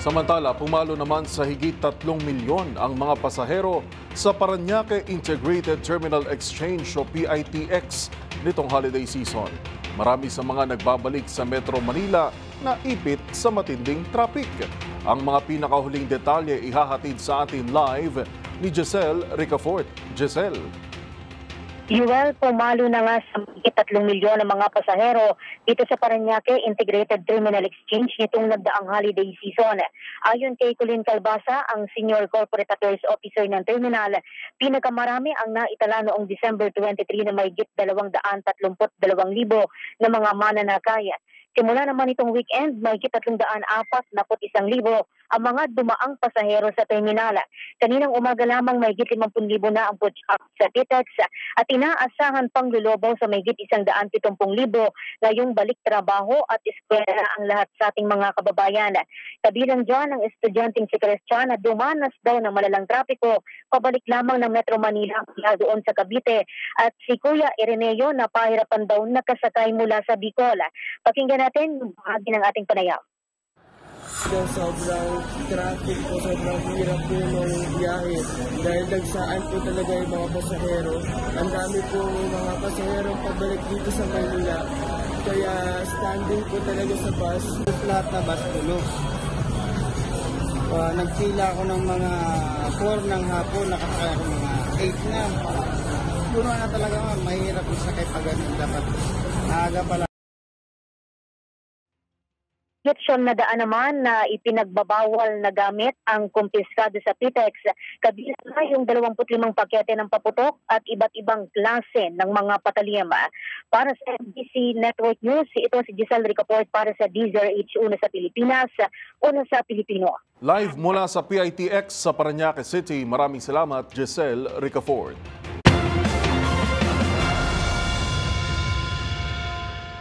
Samantala, pumalo naman sa higit 3 milyon ang mga pasahero sa Parañaque Integrated Terminal Exchange o PITX nitong holiday season. Marami sa mga nagbabalik sa Metro Manila na ipit sa matinding traffic. Ang mga pinakahuling detalye ihahatid sa atin live ni Giselle Ricafort. Giselle. Yuel, pumalo na nga sa higit 3 milyon ng mga pasahero dito sa Parañaque Integrated Terminal Exchange nitong nagdaang holiday season. Ayon kay Colin Calbasa, ang Senior Corporate Affairs Officer ng terminal, pinakamarami ang naitala noong December 23 na may higit 232,000 na mga mananakay. Simula naman itong weekend, may higit 341,000 ang mga dumaang pasahero sa terminal. Kaninang umaga lamang may higit 50,000 na ang push-up sa PITX at inaasahan pang lulubaw sa may higit 170,000 ngayong balik trabaho at eskwela ang lahat sa ating mga kababayan. Kabilang dyan ang estudyanteng si Christian na dumanas daw ng malalang trapiko pabalik lamang ng Metro Manila mula doon sa Cavite at si Kuya Ireneo na pahirapan daw nakasakay mula sa Bicol. Pakinggan natin yung bahagi ng ating panayam. Sobrang traffic po, sobrang hirap po ng biyahe dahil nagsaan po talaga yung mga pasahero. Ang dami po mga pasahero pabalik dito sa Manila, kaya standing po talaga sa bus. Lahat na bus tulog. Nagpila ako ng mga 4 ng hapon, nakasakay ako mga 8 na. Puno na talaga, mahirap yung sakay pag ganun dapat. Maaga pala. Leksyon na daan naman na ipinagbabawal na gamit ang kumpiskado sa PITX, kabilang na yung 25 pakete ng paputok at iba't ibang klase ng mga patalim. Para sa MBC Network News, ito si Giselle Ricafort para sa DZRH, una sa Pilipinas, una sa Pilipino. Live mula sa PITX sa Parañaque City, maraming salamat Giselle Ricafort.